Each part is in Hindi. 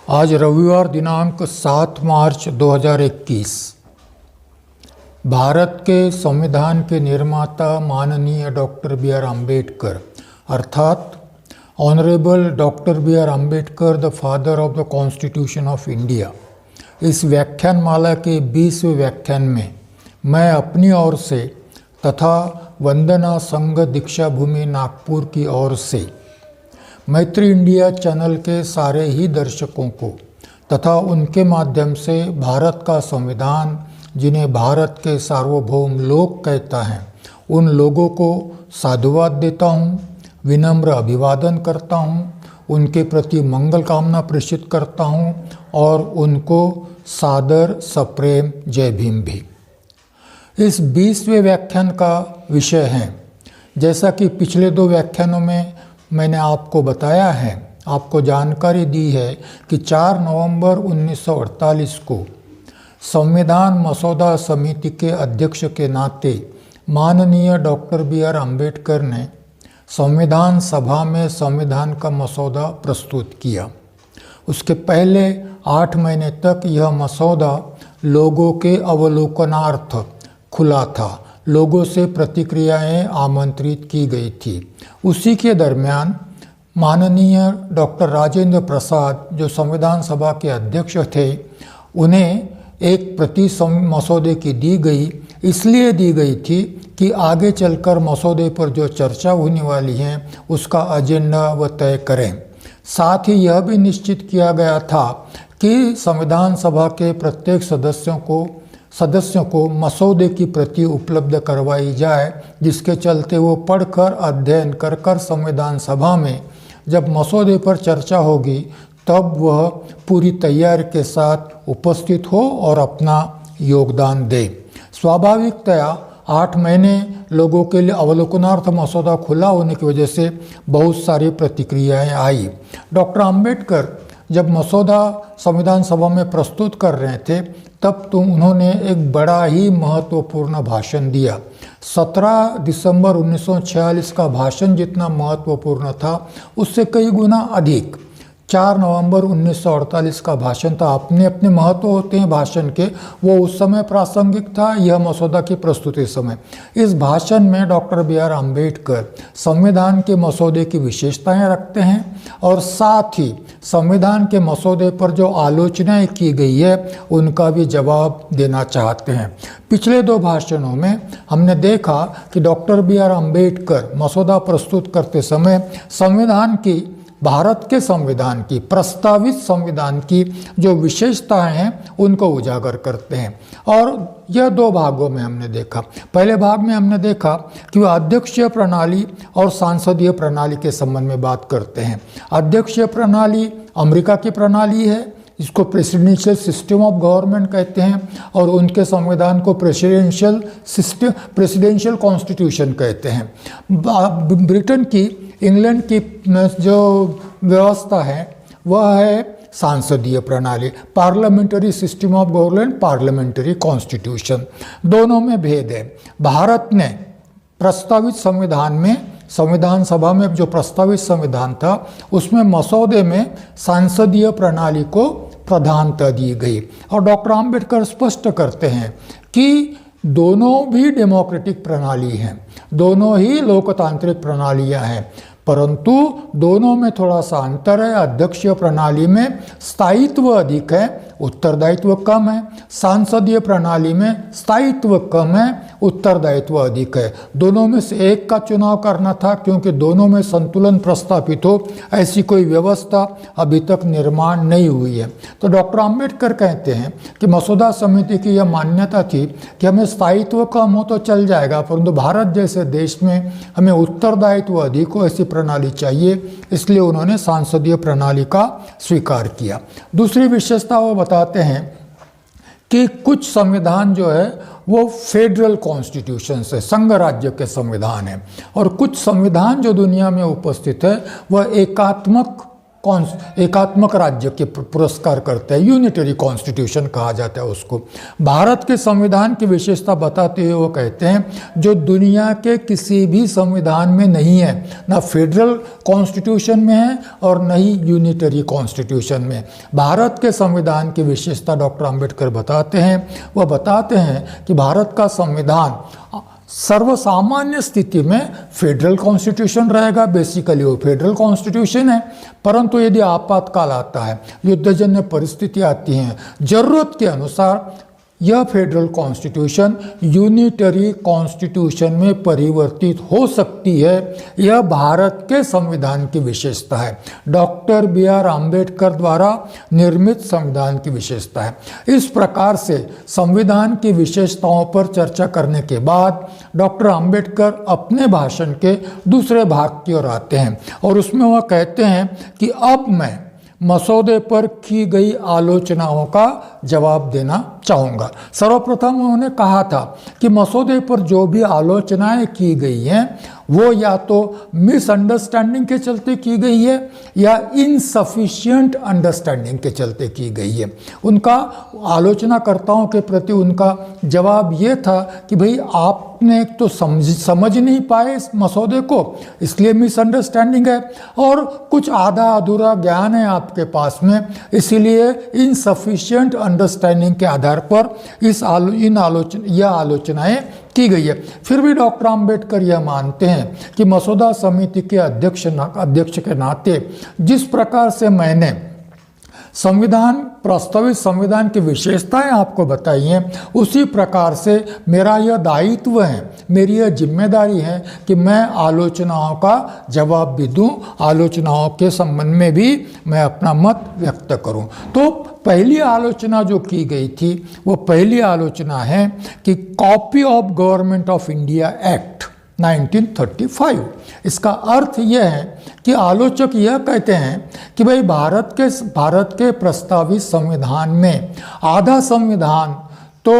आज रविवार दिनांक 7 मार्च 2021। भारत के संविधान के निर्माता माननीय डॉक्टर बी आर अम्बेडकर अर्थात honourable doctor B R Ambedkar the father of the constitution of India, इस व्याख्यानमाला के 20वें व्याख्यान में मैं अपनी ओर से तथा वंदना संघ दीक्षा भूमि नागपुर की ओर से मैत्री इंडिया चैनल के सारे ही दर्शकों को तथा उनके माध्यम से भारत का संविधान, जिन्हें भारत के सार्वभौम लोग कहता है, उन लोगों को साधुवाद देता हूँ, विनम्र अभिवादन करता हूँ, उनके प्रति मंगल कामना प्रेषित करता हूँ और उनको सादर सप्रेम जय भीम भी। इस 20वें व्याख्यान का विषय है, जैसा कि पिछले 2 व्याख्यानों में मैंने आपको बताया है, आपको जानकारी दी है कि 4 नवंबर 1948 को संविधान मसौदा समिति के अध्यक्ष के नाते माननीय डॉक्टर बी आर अम्बेडकर ने संविधान सभा में संविधान का मसौदा प्रस्तुत किया। उसके पहले 8 महीने तक यह मसौदा लोगों के अवलोकनार्थ खुला था, लोगों से प्रतिक्रियाएं आमंत्रित की गई थी। उसी के दरमियान माननीय डॉक्टर राजेंद्र प्रसाद, जो संविधान सभा के अध्यक्ष थे, उन्हें एक प्रति मसौदे की दी गई। इसलिए दी गई थी कि आगे चलकर मसौदे पर जो चर्चा होने वाली है उसका एजेंडा वह तय करें। साथ ही यह भी निश्चित किया गया था कि संविधान सभा के प्रत्येक सदस्यों को मसौदे की प्रति उपलब्ध करवाई जाए, जिसके चलते वो पढ़कर अध्ययन कर संविधान सभा में जब मसौदे पर चर्चा होगी तब वह पूरी तैयारी के साथ उपस्थित हो और अपना योगदान दे। स्वाभाविकतया 8 महीने लोगों के लिए अवलोकनार्थ मसौदा खुला होने की वजह से बहुत सारी प्रतिक्रियाएं आई। डॉक्टर अम्बेडकर जब मसौदा संविधान सभा में प्रस्तुत कर रहे थे तब उन्होंने एक बड़ा ही महत्वपूर्ण भाषण दिया। 17 दिसंबर 1946 का भाषण जितना महत्वपूर्ण था उससे कई गुना अधिक 4 नवंबर 1948 का भाषण था। अपने अपने महत्व होते हैं भाषण के, वो उस समय प्रासंगिक था, यह मसौदा की प्रस्तुति समय। इस भाषण में डॉक्टर बी आर अम्बेडकर संविधान के मसौदे की विशेषताएं रखते हैं और साथ ही संविधान के मसौदे पर जो आलोचनाएं की गई है उनका भी जवाब देना चाहते हैं। पिछले 2 भाषणों में हमने देखा कि डॉक्टर बी आर अम्बेडकर मसौदा प्रस्तुत करते समय संविधान की, भारत के संविधान की, प्रस्तावित संविधान की जो विशेषताएं हैं उनको उजागर करते हैं। और यह 2 भागों में हमने देखा। पहले भाग में हमने देखा कि वह अध्यक्षीय प्रणाली और सांसदीय प्रणाली के संबंध में बात करते हैं। अध्यक्षीय प्रणाली अमेरिका की प्रणाली है, इसको प्रेसिडेंशियल सिस्टम ऑफ गवर्नमेंट कहते हैं, और उनके संविधान को प्रेसिडेंशियल कॉन्स्टिट्यूशन कहते हैं। ब्रिटेन की, इंग्लैंड की जो व्यवस्था है वह है सांसदीय प्रणाली, parliamentary system of government, parliamentary constitution. दोनों में भेद है। भारत ने प्रस्तावित संविधान में, संविधान सभा में जो प्रस्तावित संविधान था उसमें मसौदे में सांसदीय प्रणाली को प्रधानता दी गई। और डॉक्टर अम्बेडकर स्पष्ट करते हैं कि दोनों भी डेमोक्रेटिक प्रणाली हैं, दोनों ही लोकतांत्रिक प्रणालियां हैं, परंतु दोनों में थोड़ा सा अंतर है। अध्यक्षीय प्रणाली में स्थायित्व अधिक है, उत्तरदायित्व कम है। सांसदीय प्रणाली में स्थायित्व कम है, उत्तरदायित्व अधिक है। दोनों में से एक का चुनाव करना था क्योंकि दोनों में संतुलन प्रस्थापित हो, ऐसी कोई व्यवस्था अभी तक निर्माण नहीं हुई है। तो डॉक्टर अम्बेडकर कहते हैं कि मसौदा समिति की यह मान्यता थी कि हमें स्थायित्व कम हो तो चल जाएगा, परंतु भारत जैसे देश में हमें उत्तरदायित्व अधिक हो, ऐसी प्रणाली चाहिए। इसलिए उन्होंने सांसदीय प्रणाली का स्वीकार किया। दूसरी विशेषता वो बताते हैं कि कुछ संविधान जो है वो फेडरल कॉन्स्टिट्यूशन से, संघ राज्य के संविधान है, और कुछ संविधान जो दुनिया में उपस्थित है वह एकात्मक एकात्मक राज्य के पुरस्कार करते हैं, यूनिटरी कॉन्स्टिट्यूशन कहा जाता है उसको। भारत के संविधान की विशेषता बताते हुए वो कहते हैं जो दुनिया के किसी भी संविधान में नहीं है, ना फेडरल कॉन्स्टिट्यूशन में है और न ही यूनिटरी कॉन्स्टिट्यूशन में। भारत के संविधान की विशेषता डॉक्टर अंबेडकर बताते हैं, वह बताते हैं कि भारत का संविधान सर्वसामान्य स्थिति में फेडरल कॉन्स्टिट्यूशन रहेगा, बेसिकली वो फेडरल कॉन्स्टिट्यूशन है, परंतु यदि आपातकाल आता है, युद्धजन्य परिस्थिति आती हैं, जरूरत के अनुसार यह फेडरल कॉन्स्टिट्यूशन यूनिटरी कॉन्स्टिट्यूशन में परिवर्तित हो सकती है। यह भारत के संविधान की विशेषता है, डॉक्टर बी.आर. आम्बेडकर द्वारा निर्मित संविधान की विशेषता है। इस प्रकार से संविधान की विशेषताओं पर चर्चा करने के बाद डॉक्टर आम्बेडकर अपने भाषण के दूसरे भाग की ओर आते हैं और उसमें वह कहते हैं कि अब मैं मसौदे पर की गई आलोचनाओं का जवाब देना चाहूँगा। सर्वप्रथम उन्होंने कहा था कि मसौदे पर जो भी आलोचनाएं की गई हैं वो या तो मिसअंडरस्टैंडिंग के चलते की गई है या इनसफिशिएंट अंडरस्टैंडिंग के चलते की गई है। उनका आलोचनाकर्ताओं के प्रति उनका जवाब ये था कि भाई आपने एक तो समझ नहीं पाए इस मसौदे को, इसलिए मिसअंडरस्टैंडिंग है, और कुछ आधा अधूरा ज्ञान है आपके पास में, इसीलिए इनसफिशिएंट अंडरस्टैंडिंग के आधार पर यह आलोचनाएं की गई है। फिर भी डॉक्टर आम्बेडकर यह मानते हैं कि मसौदा समिति के अध्यक्ष के नाते जिस प्रकार से मैंने प्रस्तावित संविधान की विशेषताएं आपको बताई हैं, उसी प्रकार से मेरा यह दायित्व है, मेरी यह जिम्मेदारी है कि मैं आलोचनाओं का जवाब भी दूं, आलोचनाओं के संबंध में भी मैं अपना मत व्यक्त करूं। तो पहली आलोचना जो की गई थी वो पहली आलोचना है कि copy of government of India act 1935। इसका अर्थ यह है कि आलोचक यह कहते हैं कि भाई भारत के प्रस्तावित संविधान में आधा संविधान तो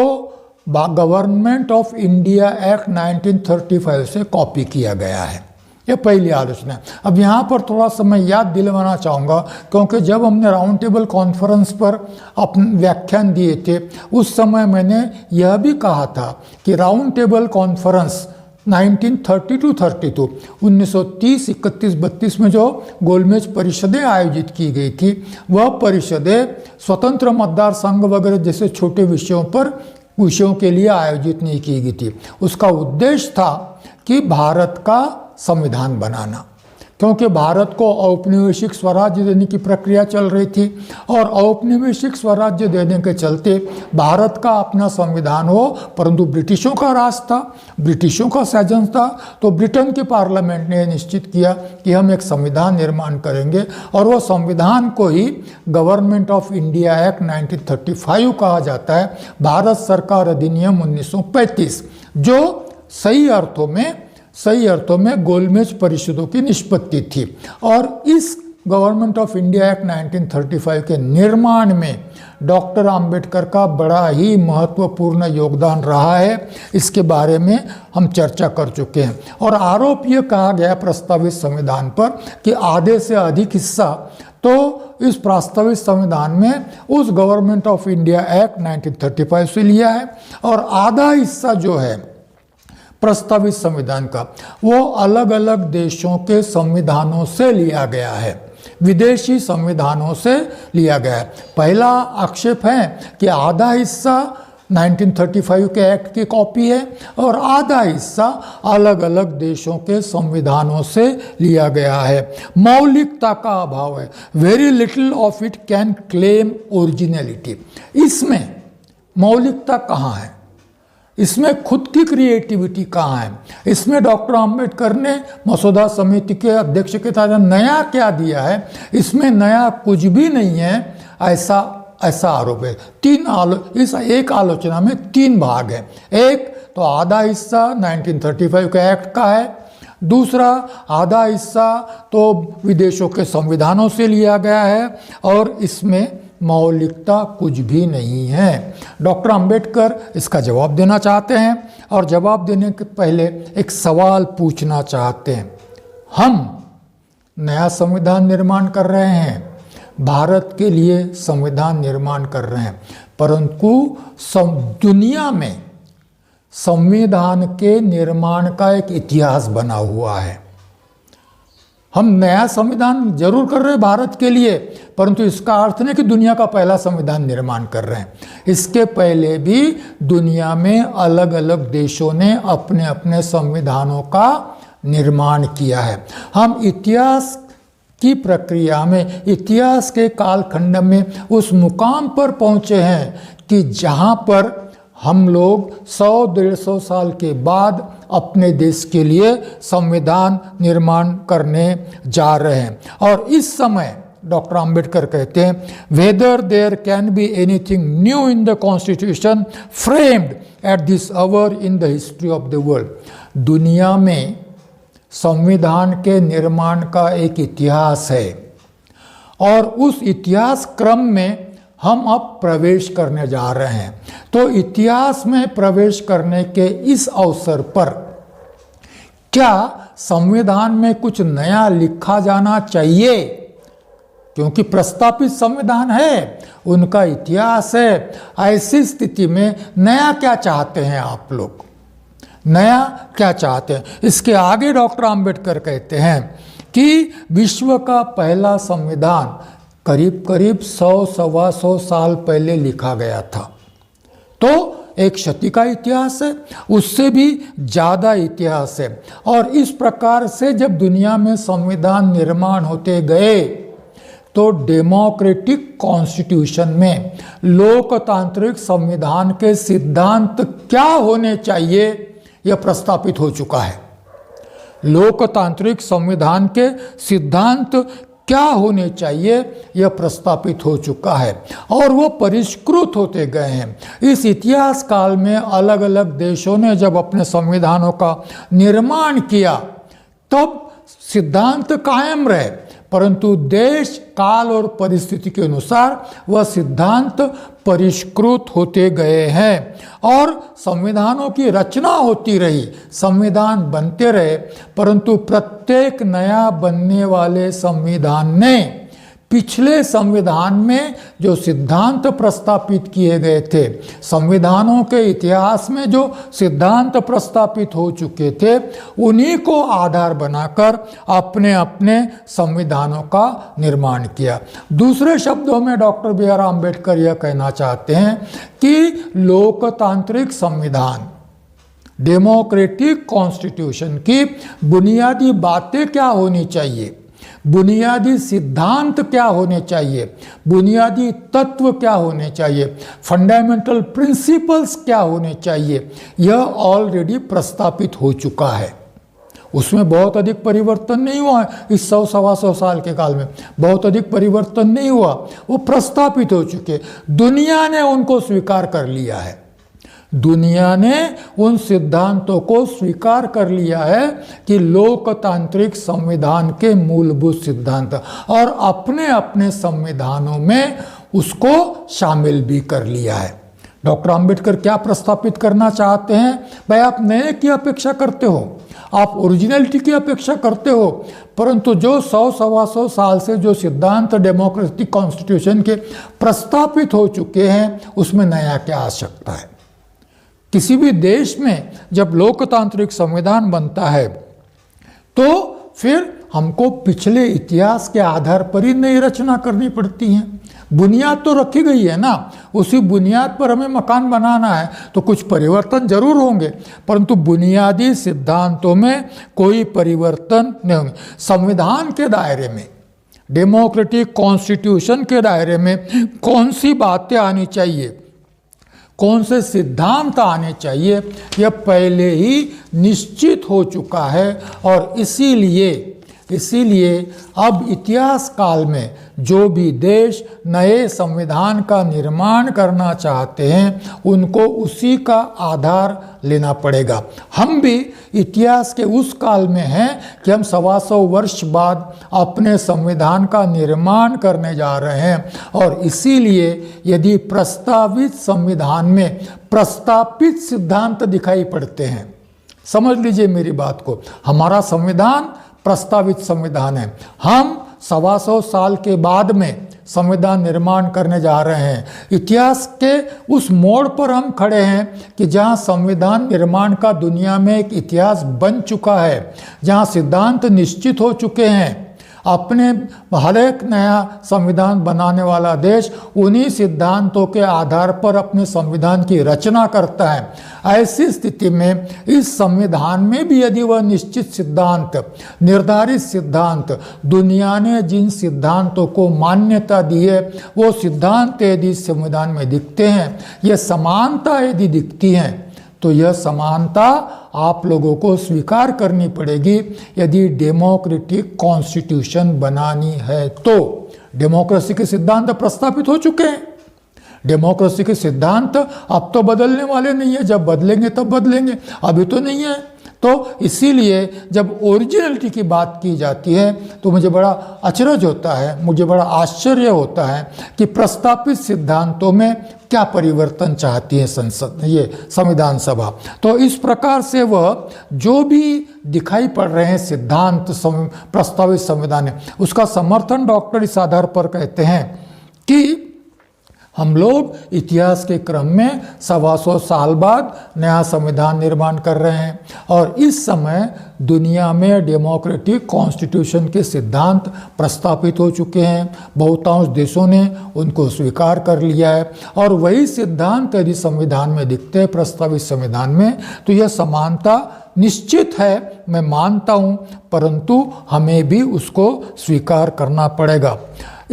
गवर्नमेंट ऑफ इंडिया एक्ट 1935 से कॉपी किया गया है। यह पहली आलोचना है। अब यहाँ पर थोड़ा सा मैं याद दिलवाना चाहूँगा, क्योंकि जब हमने राउंड टेबल कॉन्फ्रेंस पर अपने व्याख्यान दिए थे उस समय मैंने यह भी कहा था कि राउंड टेबल कॉन्फ्रेंस 1932 1930, 31, 32 में जो गोलमेज परिषदें आयोजित की गई थी, वह परिषदें स्वतंत्र मतदार संघ वगैरह जैसे छोटे विषयों के लिए आयोजित नहीं की गई थी। उसका उद्देश्य था कि भारत का संविधान बनाना, क्योंकि भारत को औपनिवेशिक स्वराज्य देने की प्रक्रिया चल रही थी और औपनिवेशिक स्वराज्य देने के चलते भारत का अपना संविधान हो, परंतु ब्रिटिशों का राज था, ब्रिटिशों का शासन था। तो ब्रिटेन के पार्लियामेंट ने निश्चित किया कि हम एक संविधान निर्माण करेंगे और वह संविधान को ही गवर्नमेंट ऑफ इंडिया एक्ट 1935 कहा जाता है, भारत सरकार अधिनियम 1935, जो सही अर्थों में गोलमेज परिषदों की निष्पत्ति थी। और इस गवर्नमेंट ऑफ इंडिया एक्ट 1935 के निर्माण में डॉक्टर आम्बेडकर का बड़ा ही महत्वपूर्ण योगदान रहा है। इसके बारे में हम चर्चा कर चुके हैं और आरोप यह कहा गया प्रस्तावित संविधान पर कि आधे से अधिक हिस्सा तो इस प्रस्तावित संविधान में उस गवर्नमेंट ऑफ इंडिया एक्ट 1935 से लिया है और आधा हिस्सा जो है प्रस्तावित संविधान का वो अलग अलग देशों के संविधानों से लिया गया है, विदेशी संविधानों से लिया गया है। पहला आक्षेप है कि आधा हिस्सा 1935 के एक्ट की कॉपी है और आधा हिस्सा अलग अलग देशों के संविधानों से लिया गया है। मौलिकता का अभाव है, very little of it can claim originality. इसमें मौलिकता कहाँ है, इसमें खुद की क्रिएटिविटी कहाँ है, इसमें डॉक्टर आम्बेडकर ने मसौदा समिति के अध्यक्ष के तौर पर नया क्या दिया है, इसमें नया कुछ भी नहीं है, ऐसा आरोप है। इस एक आलोचना में 3 भाग है। एक तो आधा हिस्सा 1935 के एक्ट का है, दूसरा आधा हिस्सा तो विदेशों के संविधानों से लिया गया है और इसमें मौलिकता कुछ भी नहीं है। डॉक्टर अंबेडकर इसका जवाब देना चाहते हैं और जवाब देने के पहले एक सवाल पूछना चाहते हैं। हम नया संविधान निर्माण कर रहे हैं, भारत के लिए संविधान निर्माण कर रहे हैं, परंतु दुनिया में संविधान के निर्माण का एक इतिहास बना हुआ है। हम नया संविधान जरूर कर रहे हैं भारत के लिए, परंतु इसका अर्थ नहीं कि दुनिया का पहला संविधान निर्माण कर रहे हैं। इसके पहले भी दुनिया में अलग अलग देशों ने अपने अपने संविधानों का निर्माण किया है। हम इतिहास की प्रक्रिया में, इतिहास के कालखंड में उस मुकाम पर पहुंचे हैं कि जहां पर हम लोग 100-150 साल के बाद अपने देश के लिए संविधान निर्माण करने जा रहे हैं। और इस समय डॉक्टर अंबेडकर कहते हैं, whether there can be anything new in the constitution framed at this hour in the history of the world. दुनिया में संविधान के निर्माण का एक इतिहास है और उस इतिहास क्रम में हम अब प्रवेश करने जा रहे हैं। तो इतिहास में प्रवेश करने के इस अवसर पर क्या संविधान में कुछ नया लिखा जाना चाहिए? क्योंकि प्रस्तावित संविधान है, उनका इतिहास है। ऐसी स्थिति में नया क्या चाहते हैं आप लोग? नया क्या चाहते हैं? इसके आगे डॉक्टर अंबेडकर कहते हैं कि विश्व का पहला संविधान करीब करीब 100-125 साल पहले लिखा गया था। तो एक शती का इतिहास है, उससे भी ज़्यादा इतिहास है। और इस प्रकार से जब दुनिया में संविधान निर्माण होते गए तो डेमोक्रेटिक कॉन्स्टिट्यूशन में लोकतांत्रिक संविधान के सिद्धांत क्या होने चाहिए यह प्रस्तावित हो चुका है। लोकतांत्रिक संविधान के सिद्धांत क्या होने चाहिए यह प्रस्तावित हो चुका है और वो परिष्कृत होते गए हैं। इस इतिहास काल में अलग अलग देशों ने जब अपने संविधानों का निर्माण किया तब सिद्धांत कायम रहे, परंतु देश, काल और परिस्थिति के अनुसार वह सिद्धांत परिष्कृत होते गए हैं और संविधानों की रचना होती रही, संविधान बनते रहे, परंतु प्रत्येक नया बनने वाले संविधान ने पिछले संविधान में जो सिद्धांत प्रस्तावित किए गए थे, संविधानों के इतिहास में जो सिद्धांत प्रस्तावित हो चुके थे, उन्हीं को आधार बनाकर अपने अपने संविधानों का निर्माण किया। दूसरे शब्दों में डॉक्टर बी.आर. अम्बेडकर यह कहना चाहते हैं कि लोकतांत्रिक संविधान, डेमोक्रेटिक कॉन्स्टिट्यूशन की बुनियादी बातें क्या होनी चाहिए, बुनियादी सिद्धांत क्या होने चाहिए, बुनियादी तत्व क्या होने चाहिए, फंडामेंटल प्रिंसिपल्स क्या होने चाहिए, यह ऑलरेडी प्रस्तावित हो चुका है। उसमें बहुत अधिक परिवर्तन नहीं हुआ है। इस 100-125 साल के काल में बहुत अधिक परिवर्तन नहीं हुआ, वो प्रस्तावित हो चुके। दुनिया ने उनको स्वीकार कर लिया है, दुनिया ने उन सिद्धांतों को स्वीकार कर लिया है कि लोकतांत्रिक संविधान के मूलभूत सिद्धांत, और अपने अपने संविधानों में उसको शामिल भी कर लिया है। डॉक्टर अंबेडकर क्या प्रस्तावित करना चाहते हैं? भाई, आप नए की अपेक्षा करते हो, आप ओरिजिनलिटी की अपेक्षा करते हो, परंतु जो 100-125 साल से जो सिद्धांत डेमोक्रेटिक कॉन्स्टिट्यूशन के प्रस्तावित हो चुके हैं उसमें नया क्या आ सकता है? किसी भी देश में जब लोकतांत्रिक संविधान बनता है तो फिर हमको पिछले इतिहास के आधार पर ही नई रचना करनी पड़ती है। बुनियाद तो रखी गई है ना, उसी बुनियाद पर हमें मकान बनाना है, तो कुछ परिवर्तन जरूर होंगे, परंतु बुनियादी सिद्धांतों में कोई परिवर्तन नहीं होंगे। संविधान के दायरे में, डेमोक्रेटिक कॉन्स्टिट्यूशन के दायरे में कौन सी बातें आनी चाहिए, कौन से सिद्धांत आने चाहिए, यह पहले ही निश्चित हो चुका है। और इसीलिए अब इतिहास काल में जो भी देश नए संविधान का निर्माण करना चाहते हैं उनको उसी का आधार लेना पड़ेगा। हम भी इतिहास के उस काल में हैं कि हम 125 वर्ष बाद अपने संविधान का निर्माण करने जा रहे हैं, और इसीलिए यदि प्रस्तावित संविधान में प्रस्तावित सिद्धांत दिखाई पड़ते हैं, समझ लीजिए मेरी बात को, हमारा संविधान प्रस्तावित संविधान है। हम 125 साल के बाद में संविधान निर्माण करने जा रहे हैं। इतिहास के उस मोड़ पर हम खड़े हैं कि जहां संविधान निर्माण का दुनिया में एक इतिहास बन चुका है, जहां सिद्धांत निश्चित हो चुके हैं। अपने हर एक नया संविधान बनाने वाला देश उन्हीं सिद्धांतों के आधार पर अपने संविधान की रचना करता है। ऐसी स्थिति में इस संविधान में भी यदि वह निश्चित सिद्धांत, निर्धारित सिद्धांत, दुनिया ने जिन सिद्धांतों को मान्यता दी है वो सिद्धांत यदि संविधान में दिखते हैं, यह समानता यदि दिखती है, तो यह समानता आप लोगों को स्वीकार करनी पड़ेगी यदि डेमोक्रेटिक कॉन्स्टिट्यूशन बनानी है। तो डेमोक्रेसी के सिद्धांत प्रस्तावित हो चुके हैं। डेमोक्रेसी के सिद्धांत अब तो बदलने वाले नहीं है, जब बदलेंगे तब बदलेंगे, अभी तो नहीं है। तो इसीलिए जब ओरिजिनलिटी की बात की जाती है तो मुझे बड़ा अचरज होता है, मुझे बड़ा आश्चर्य होता है कि प्रस्तावित सिद्धांतों में क्या परिवर्तन चाहती है संसद, ये संविधान सभा। तो इस प्रकार से वह जो भी दिखाई पड़ रहे हैं सिद्धांत प्रस्तावित संविधान है, उसका समर्थन डॉक्टर इस आधार पर कहते हैं कि हम लोग इतिहास के क्रम में 125 साल बाद नया संविधान निर्माण कर रहे हैं और इस समय दुनिया में डेमोक्रेटिक कॉन्स्टिट्यूशन के सिद्धांत प्रस्तावित हो चुके हैं। बहुतांश देशों ने उनको स्वीकार कर लिया है और वही सिद्धांत यदि संविधान में दिखते हैं, प्रस्तावित संविधान में, तो यह समानता निश्चित है, मैं मानता हूँ, परंतु हमें भी उसको स्वीकार करना पड़ेगा।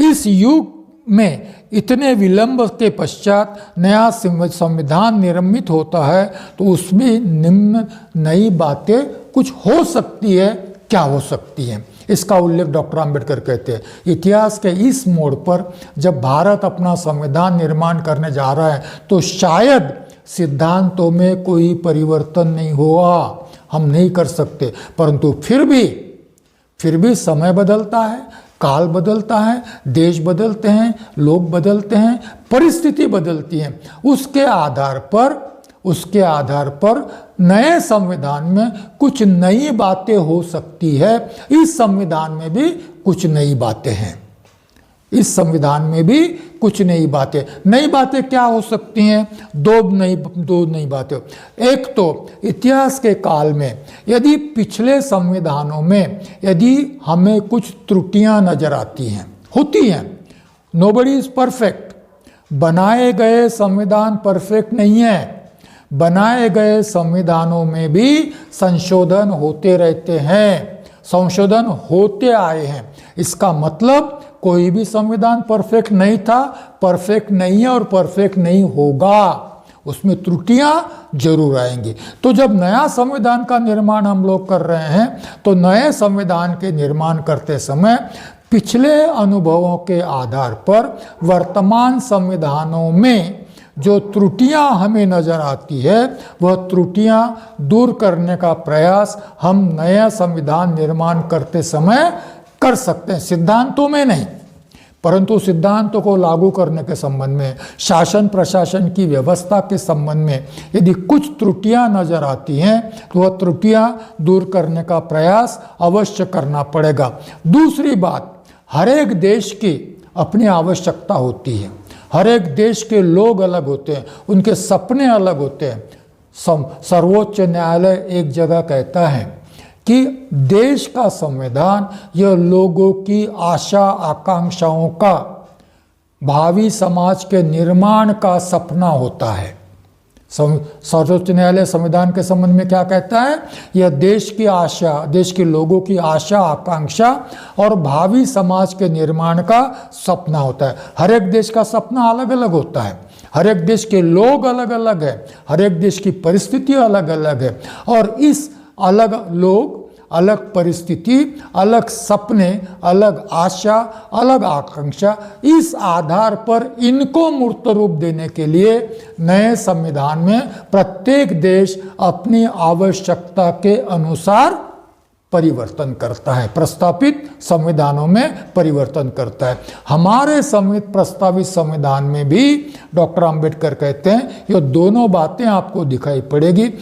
इस युग में इतने विलंब के पश्चात नया संविधान निर्मित होता है तो उसमें निम्न नई बातें कुछ हो सकती है। क्या हो सकती है, इसका उल्लेख डॉक्टर आम्बेडकर कहते हैं। इतिहास के इस मोड़ पर जब भारत अपना संविधान निर्माण करने जा रहा है तो शायद सिद्धांतों में कोई परिवर्तन नहीं हुआ, हम नहीं कर सकते, परंतु फिर भी समय बदलता है, काल बदलता है, देश बदलते हैं, लोग बदलते हैं, परिस्थिति बदलती है। उसके आधार पर नए संविधान में कुछ नई बातें हो सकती है। इस संविधान में भी कुछ नई बातें हैं। इस संविधान में भी कुछ नई बातें क्या हो सकती हैं? दो नई बातें। एक तो इतिहास के काल में यदि पिछले संविधानों में यदि हमें कुछ त्रुटियां नजर आती हैं, होती हैं, नोबडी इज परफेक्ट, बनाए गए संविधान परफेक्ट नहीं है, बनाए गए संविधानों में भी संशोधन होते रहते हैं, संशोधन होते आए हैं। इसका मतलब कोई भी संविधान परफेक्ट नहीं था, परफेक्ट नहीं है और परफेक्ट नहीं होगा, उसमें त्रुटियां जरूर आएंगी। तो जब नया संविधान का निर्माण हम लोग कर रहे हैं तो नए संविधान के निर्माण करते समय पिछले अनुभवों के आधार पर वर्तमान संविधानों में जो त्रुटियां हमें नजर आती है वह त्रुटियां दूर करने का प्रयास हम नया संविधान निर्माण करते समय कर सकते हैं। सिद्धांतों में नहीं, परंतु सिद्धांतों को लागू करने के संबंध में, शासन प्रशासन की व्यवस्था के संबंध में यदि कुछ त्रुटियां नजर आती हैं तो वह त्रुटियां दूर करने का प्रयास अवश्य करना पड़ेगा। दूसरी बात, हर एक देश की अपनी आवश्यकता होती है, हर एक देश के लोग अलग होते हैं, उनके सपने अलग होते हैं। सर्वोच्च न्यायालय एक जगह कहता है कि देश का संविधान यह लोगों की आशा आकांक्षाओं का, भावी समाज के निर्माण का सपना होता है। सर्वोच्च न्यायालय संविधान के संबंध में क्या कहता है? यह देश की आशा, देश के लोगों की आशा आकांक्षा और भावी समाज के निर्माण का सपना होता है। हर एक देश का सपना अलग अलग होता है, हर एक देश के लोग अलग अलग है, हर एक देश की परिस्थिति अलग अलग है और इस अलग लोग, अलग परिस्थिति, अलग सपने, अलग आशा, अलग आकांक्षा, इस आधार पर इनको मूर्त रूप देने के लिए नए संविधान में प्रत्येक देश अपनी आवश्यकता के अनुसार परिवर्तन करता है, प्रस्तावित संविधानों में परिवर्तन करता है। हमारे प्रस्तावित संविधान में भी डॉक्टर आम्बेडकर कहते हैं ये दोनों बातें आपको दिखाई पड़ेगी।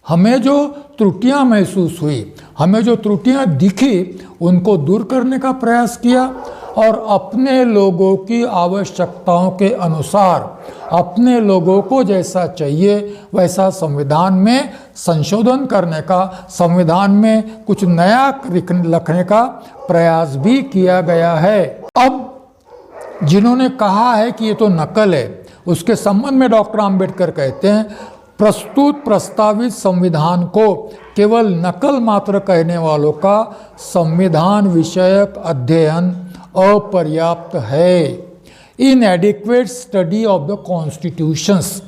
हमें जो त्रुटियां महसूस हुई, हमें जो त्रुटियां दिखी उनको दूर करने का प्रयास किया और अपने लोगों की आवश्यकताओं के अनुसार अपने लोगों को जैसा चाहिए वैसा संविधान में संशोधन करने का, संविधान में कुछ नया लिखने का प्रयास भी किया गया है। अब जिन्होंने कहा है कि ये तो नकल है, उसके संबंध में डॉक्टर आम्बेडकर कहते हैं प्रस्तुत प्रस्तावित संविधान को केवल नकल मात्र कहने वालों का संविधान विषयक अध्ययन अपर्याप्त है। Inadequate study of the constitutions,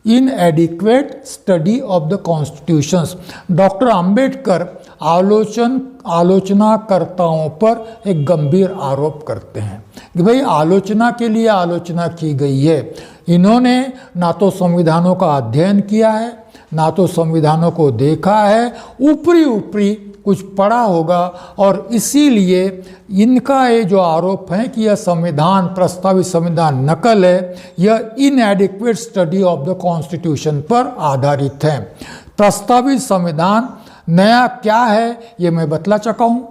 inadequate study of the constitutions. Doctor Ambedkar आलोचनाकर्ताओं पर एक गंभीर आरोप करते हैं कि भाई आलोचना के लिए आलोचना की गई है। इन्होंने ना तो संविधानों का अध्ययन किया है, ना तो संविधानों को देखा है, ऊपरी ऊपरी कुछ पढ़ा होगा और इसीलिए इनका ये जो आरोप है कि यह संविधान, प्रस्तावित संविधान नकल है, यह इनएडिक्वेट स्टडी ऑफ द कॉन्स्टिट्यूशन पर आधारित है। प्रस्तावित संविधान नया क्या है ये मैं बतला चुका हूँ,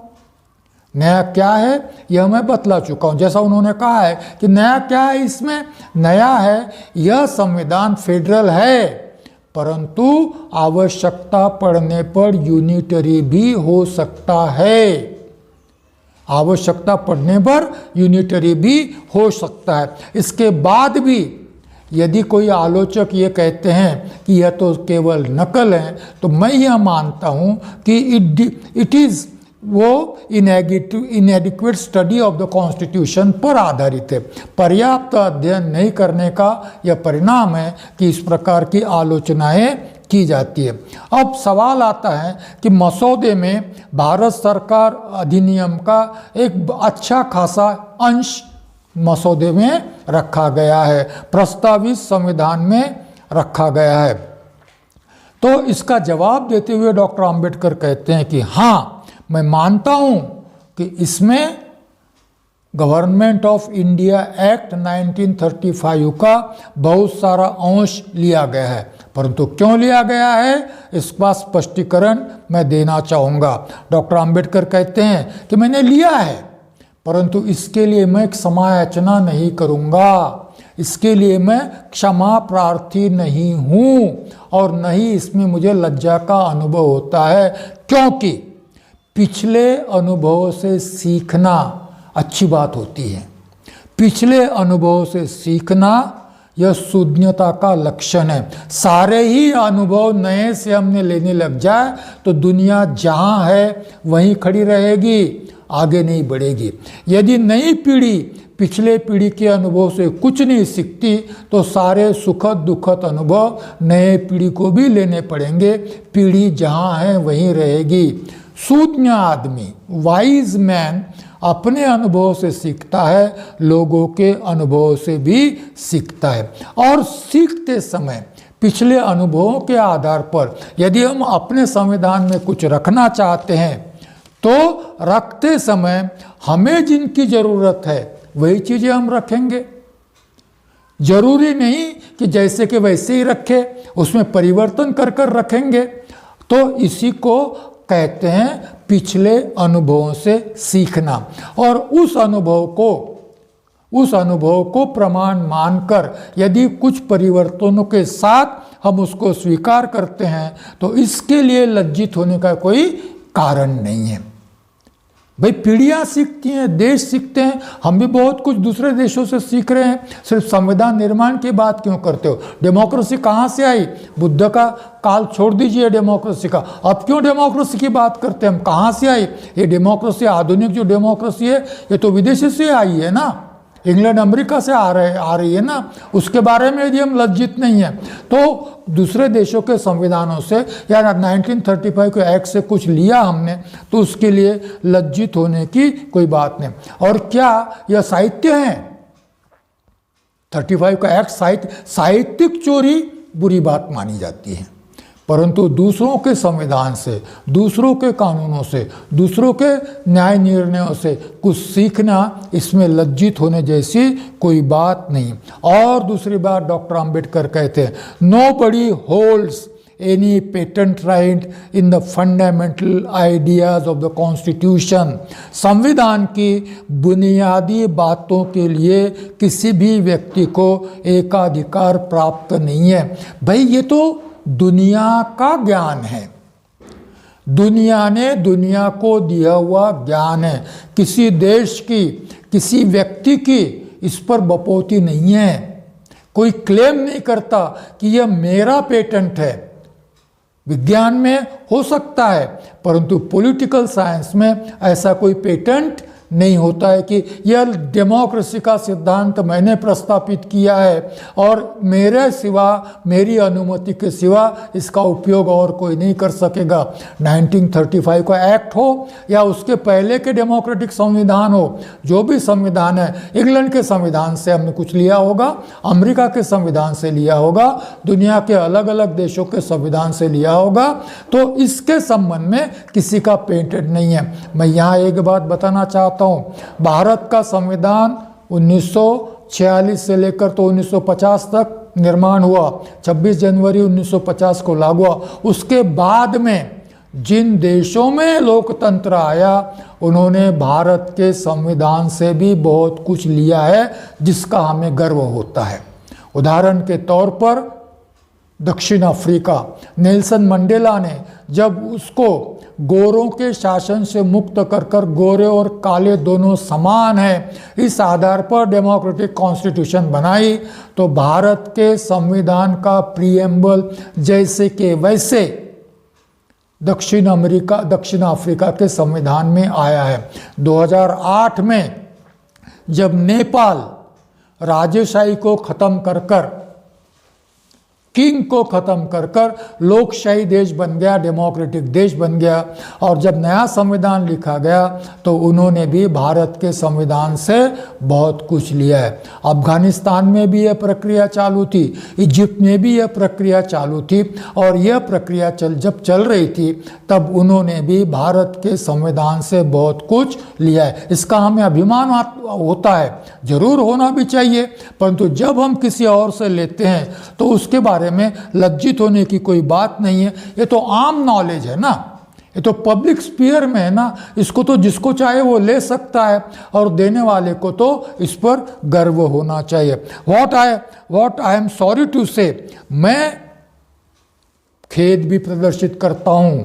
नया क्या है यह मैं बतला चुका हूँ। जैसा उन्होंने कहा है कि नया क्या है, इसमें नया है यह संविधान फेडरल है परंतु आवश्यकता पड़ने पर यूनिटरी भी हो सकता है, आवश्यकता पड़ने पर यूनिटरी भी हो सकता है। इसके बाद भी यदि कोई आलोचक ये कहते हैं कि यह तो केवल नकल है, तो मैं यह मानता हूँ कि इट इज़ वो इनएडिक्वेट स्टडी ऑफ द कॉन्स्टिट्यूशन पर आधारित है। पर्याप्त अध्ययन नहीं करने का यह परिणाम है कि इस प्रकार की आलोचनाएं की जाती है। अब सवाल आता है कि मसौदे में भारत सरकार अधिनियम का एक अच्छा खासा अंश मसौदे में रखा गया है, प्रस्तावित संविधान में रखा गया है। तो इसका जवाब देते हुए डॉक्टर आम्बेडकर कहते हैं कि हाँ, मैं मानता हूं कि इसमें गवर्नमेंट ऑफ इंडिया एक्ट 1935 का बहुत सारा अंश लिया गया है, परंतु क्यों लिया गया है इसका स्पष्टीकरण मैं देना चाहूँगा। डॉक्टर आम्बेडकर कहते हैं कि मैंने लिया है परंतु इसके लिए मैं क्षमायाचना नहीं करूँगा, इसके लिए मैं क्षमा प्रार्थी नहीं हूँ और नहीं इसमें मुझे लज्जा का अनुभव होता है, क्योंकि पिछले अनुभव से सीखना अच्छी बात होती है। पिछले अनुभव से सीखना यह शून्यता का लक्षण है। सारे ही अनुभव नए से हमने लेने लग जाए तो दुनिया जहाँ है वहीं खड़ी रहेगी, आगे नहीं बढ़ेगी। यदि नई पीढ़ी पिछले पीढ़ी के अनुभव से कुछ नहीं सीखती तो सारे सुखद दुखद अनुभव नए पीढ़ी को भी लेने पड़ेंगे, पीढ़ी जहाँ है वहीं रहेगी। शून्य आदमी, वाइज मैन, अपने अनुभव से सीखता है, लोगों के अनुभव से भी सीखता है। और सीखते समय पिछले अनुभवों के आधार पर यदि हम अपने संविधान में कुछ रखना चाहते हैं तो रखते समय हमें जिनकी ज़रूरत है वही चीज़ें हम रखेंगे। जरूरी नहीं कि जैसे कि वैसे ही रखे, उसमें परिवर्तन कर कर रखेंगे। तो इसी को कहते हैं पिछले अनुभवों से सीखना। और उस अनुभव को प्रमाण मानकर यदि कुछ परिवर्तनों के साथ हम उसको स्वीकार करते हैं तो इसके लिए लज्जित होने का कोई कारण नहीं है। भाई पीढ़ियाँ सीखती हैं, देश सीखते हैं, हम भी बहुत कुछ दूसरे देशों से सीख रहे हैं। सिर्फ संविधान निर्माण की बात क्यों करते हो? डेमोक्रेसी कहाँ से आई? बुद्ध का काल छोड़ दीजिए डेमोक्रेसी का, अब क्यों डेमोक्रेसी की बात करते हैं? हम कहाँ से आई? ये डेमोक्रेसी, आधुनिक जो डेमोक्रेसी है ये तो विदेशी से आई है ना, इंग्लैंड अमेरिका से आ रही है ना। उसके बारे में यदि हम लज्जित नहीं है तो दूसरे देशों के संविधानों से या 1935 के एक्ट से कुछ लिया हमने तो उसके लिए लज्जित होने की कोई बात नहीं। और क्या यह साहित्य है? 35 का एक्ट साहित्यिक चोरी बुरी बात मानी जाती है, परंतु दूसरों के संविधान से, दूसरों के कानूनों से, दूसरों के न्याय निर्णयों से कुछ सीखना, इसमें लज्जित होने जैसी कोई बात नहीं। और दूसरी बात डॉक्टर आम्बेडकर कहते हैं, nobody holds any patent right in the fundamental ideas of the constitution। संविधान की बुनियादी बातों के लिए किसी भी व्यक्ति को एकाधिकार प्राप्त नहीं है। भाई ये तो दुनिया का ज्ञान है, दुनिया ने दुनिया को दिया हुआ ज्ञान है। किसी देश की, किसी व्यक्ति की इस पर बपोती नहीं है। कोई क्लेम नहीं करता कि यह मेरा पेटेंट है। विज्ञान में हो सकता है, परंतु पॉलिटिकल साइंस में ऐसा कोई पेटेंट नहीं होता है कि यह डेमोक्रेसी का सिद्धांत मैंने प्रस्तापित किया है और मेरे सिवा, मेरी अनुमति के सिवा इसका उपयोग और कोई नहीं कर सकेगा। 1935 का एक्ट हो या उसके पहले के डेमोक्रेटिक संविधान हो, जो भी संविधान है, इंग्लैंड के संविधान से हमने कुछ लिया होगा, अमेरिका के संविधान से लिया होगा, दुनिया के अलग अलग देशों के संविधान से लिया होगा, तो इसके संबंध में किसी का पेटेंट नहीं है। मैं यहाँ एक बात बताना चाहता हूँ, भारत का संविधान 1946 से लेकर तो 1950 तक निर्माण हुआ, 26 जनवरी 1950 को लागू हुआ। उसके बाद में जिन देशों में लोकतंत्र आया, उन्होंने भारत के संविधान से भी बहुत कुछ लिया है जिसका हमें गर्व होता है। उदाहरण के तौर पर दक्षिण अफ्रीका, नेल्सन मंडेला ने जब उसको गोरों के शासन से मुक्त कर गोरे और काले दोनों समान हैं, इस आधार पर डेमोक्रेटिक कॉन्स्टिट्यूशन बनाई, तो भारत के संविधान का प्रीएम्बल जैसे के वैसे दक्षिण अफ्रीका के संविधान में आया है। 2008 में जब नेपाल राजेशाही को खत्म कर किंग को खत्म कर लोकशाही देश बन गया, डेमोक्रेटिक देश बन गया, और जब नया संविधान लिखा गया तो उन्होंने भी भारत के संविधान से बहुत कुछ लिया है। अफगानिस्तान में भी यह प्रक्रिया चालू थी, इजिप्ट में भी यह प्रक्रिया चालू थी, और यह प्रक्रिया जब चल रही थी तब उन्होंने भी भारत के संविधान से बहुत कुछ लिया है। इसका हमें अभिमान होता है, जरूर होना भी चाहिए, परंतु जब हम किसी और से लेते हैं तो उसके बारे में लज्जित होने की कोई बात नहीं है। ये तो आम नॉलेज है ना, ये तो पब्लिक स्फीयर में है ना, इसको तो जिसको चाहे वो ले सकता है और देने वाले को तो इस पर गर्व होना चाहिए। What I am sorry to say, मैं खेद भी प्रदर्शित करता हूं।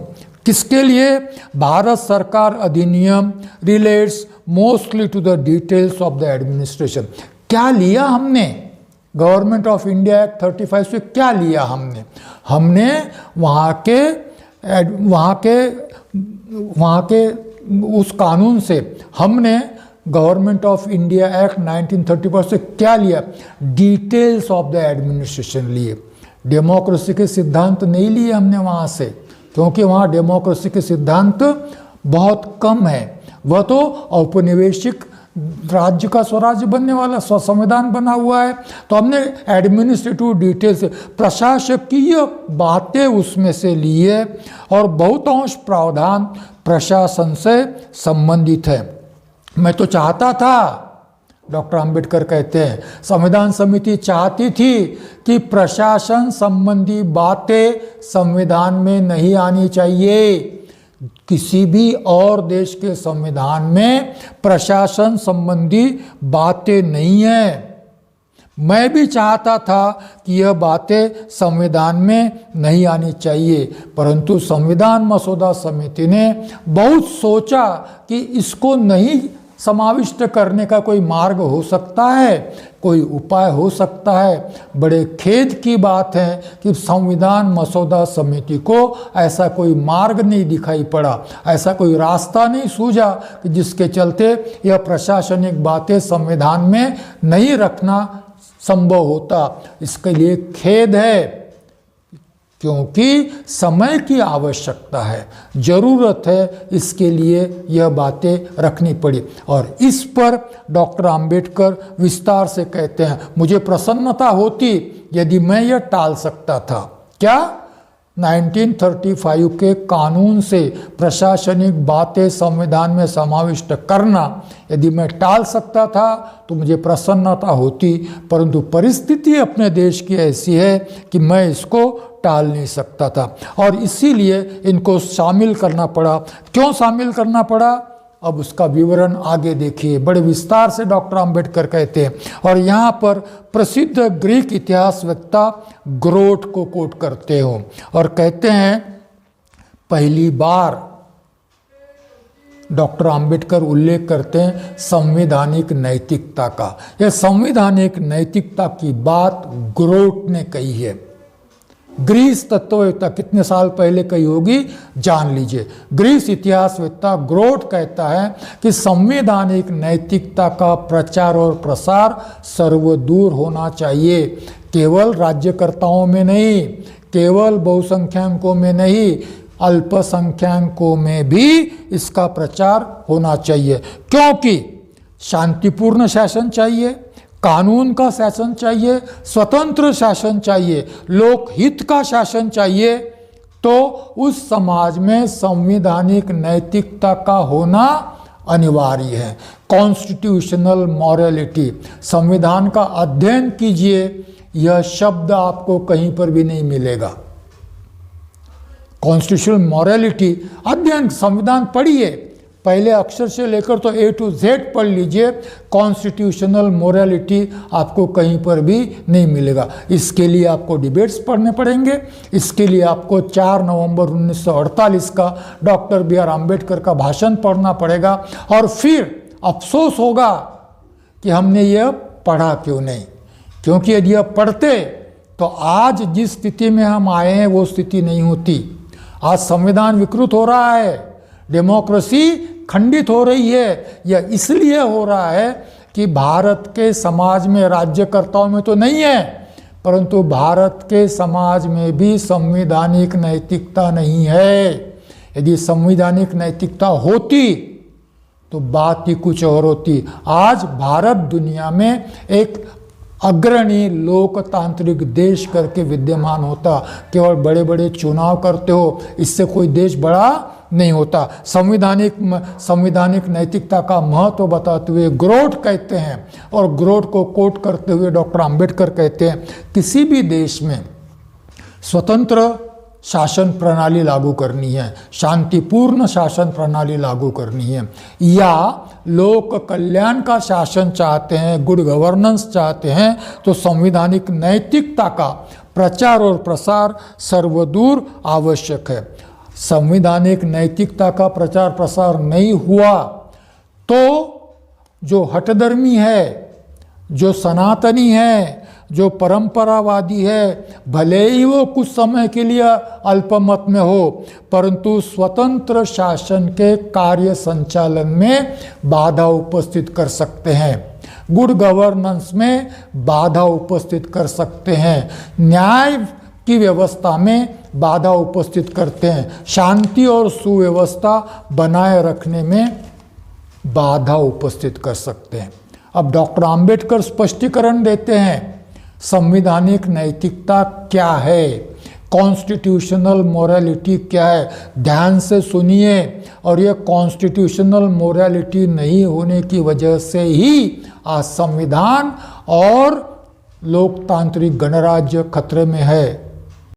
किसके लिए? भारत सरकार अधिनियम relates mostly to the details of the administration. क्या लिया हमने? गवर्नमेंट ऑफ इंडिया एक्ट 35 से क्या लिया हमने वहाँ के उस कानून से हमने गवर्नमेंट ऑफ इंडिया एक्ट 1934 से क्या लिया? डिटेल्स ऑफ द एडमिनिस्ट्रेशन लिए। डेमोक्रेसी के सिद्धांत नहीं लिए हमने वहाँ से, क्योंकि वहाँ डेमोक्रेसी के सिद्धांत बहुत कम है। वह तो औपनिवेशिक राज्य का स्वराज्य बनने वाला संविधान बना हुआ है, तो हमने एडमिनिस्ट्रेटिव डिटेल्स, प्रशासकीय बातें उसमें से लिए, और बहुतांश प्रावधान प्रशासन से संबंधित है। मैं तो चाहता था, डॉक्टर अंबेडकर कहते हैं, संविधान समिति चाहती थी कि प्रशासन संबंधी बातें संविधान में नहीं आनी चाहिए। किसी भी और देश के संविधान में प्रशासन संबंधी बातें नहीं है। मैं भी चाहता था कि यह बातें संविधान में नहीं आनी चाहिए, परंतु संविधान मसौदा समिति ने बहुत सोचा कि इसको नहीं समाविष्ट करने का कोई मार्ग हो सकता है, कोई उपाय हो सकता है। बड़े खेद की बात है कि संविधान मसौदा समिति को ऐसा कोई मार्ग नहीं दिखाई पड़ा, ऐसा कोई रास्ता नहीं सूझा कि जिसके चलते यह प्रशासनिक बातें संविधान में नहीं रखना संभव होता। इसके लिए खेद है, क्योंकि समय की आवश्यकता है, ज़रूरत है, इसके लिए यह बातें रखनी पड़ी। और इस पर डॉक्टर अंबेडकर विस्तार से कहते हैं, मुझे प्रसन्नता होती यदि मैं यह टाल सकता था। क्या? 1935 के कानून से प्रशासनिक बातें संविधान में समाविष्ट करना यदि मैं टाल सकता था तो मुझे प्रसन्नता होती, परंतु परिस्थिति अपने देश की ऐसी है कि मैं इसको टाल नहीं सकता था और इसीलिए इनको शामिल करना पड़ा। क्यों शामिल करना पड़ा, अब उसका विवरण आगे देखिए, बड़े विस्तार से डॉक्टर अंबेडकर कहते हैं। और यहाँ पर प्रसिद्ध ग्रीक इतिहासवेत्ता ग्रोट को कोट करते हो और कहते हैं पहली बार डॉक्टर अंबेडकर उल्लेख करते हैं संवैधानिक नैतिकता का। यह संवैधानिक नैतिकता की बात ग्रोट ने कही है। ग्रीस तत्ववेत्ता कितने साल पहले कही होगी जान लीजिए। ग्रीस इतिहासवेत्ता ग्रोट कहता है कि संवैधानिक नैतिकता का प्रचार और प्रसार सर्वदूर होना चाहिए, केवल राज्यकर्ताओं में नहीं, केवल बहुसंख्यकों में नहीं, अल्पसंख्यकों में भी इसका प्रचार होना चाहिए। क्योंकि शांतिपूर्ण शासन चाहिए, कानून का शासन चाहिए, स्वतंत्र शासन चाहिए, लोकहित का शासन चाहिए, तो उस समाज में संवैधानिक नैतिकता का होना अनिवार्य है। कॉन्स्टिट्यूशनल मॉरलिटी, संविधान का अध्ययन कीजिए, यह शब्द आपको कहीं पर भी नहीं मिलेगा। कॉन्स्टिट्यूशनल मॉरलिटी अध्ययन, संविधान पढ़िए, पहले अक्षर से लेकर तो A to Z पढ़ लीजिए, कॉन्स्टिट्यूशनल मोरालिटी आपको कहीं पर भी नहीं मिलेगा। इसके लिए आपको डिबेट्स पढ़ने पड़ेंगे, इसके लिए आपको 4 नवंबर 1948 का डॉक्टर बी आर अम्बेडकर का भाषण पढ़ना पड़ेगा और फिर अफसोस होगा कि हमने यह पढ़ा क्यों नहीं। क्योंकि यदि यह पढ़ते तो आज जिस स्थिति में हम आए हैं वो स्थिति नहीं होती। आज संविधान विकृत हो रहा है, डेमोक्रेसी खंडित हो रही है। यह इसलिए हो रहा है कि भारत के समाज में, राज्यकर्ताओं में तो नहीं है, परंतु भारत के समाज में भी संवैधानिक नैतिकता नहीं है। यदि संवैधानिक नैतिकता होती तो बात ही कुछ और होती। आज भारत दुनिया में एक अग्रणी लोकतांत्रिक देश करके विद्यमान होता। केवल बड़े बड़े चुनाव करते हो, इससे कोई देश बड़ा नहीं होता। संवैधानिक नैतिकता का महत्व बताते हुए ग्रोट कहते हैं, और ग्रोट को कोट करते हुए डॉक्टर अंबेडकर कहते हैं, किसी भी देश में स्वतंत्र शासन प्रणाली लागू करनी है, शांतिपूर्ण शासन प्रणाली लागू करनी है, या लोक कल्याण का शासन चाहते हैं, गुड गवर्नेंस चाहते हैं, तो संवैधानिक नैतिकता का प्रचार और प्रसार सर्वदूर आवश्यक है। संवैधानिक नैतिकता का प्रचार प्रसार नहीं हुआ तो जो हठधर्मी है, जो सनातनी है, जो परंपरावादी है, भले ही वो कुछ समय के लिए अल्पमत में हो, परंतु स्वतंत्र शासन के कार्य संचालन में बाधा उपस्थित कर सकते हैं, गुड गवर्नेंस में बाधा उपस्थित कर सकते हैं, न्याय की व्यवस्था में बाधा उपस्थित करते हैं, शांति और सुव्यवस्था बनाए रखने में बाधा उपस्थित कर सकते हैं। अब डॉक्टर अंबेडकर स्पष्टीकरण देते हैं संवैधानिक नैतिकता क्या है, कॉन्स्टिट्यूशनल मोरालिटी क्या है। ध्यान से सुनिए, और यह कॉन्स्टिट्यूशनल मोरालिटी नहीं होने की वजह से ही आज संविधान और लोकतांत्रिक गणराज्य खतरे में है।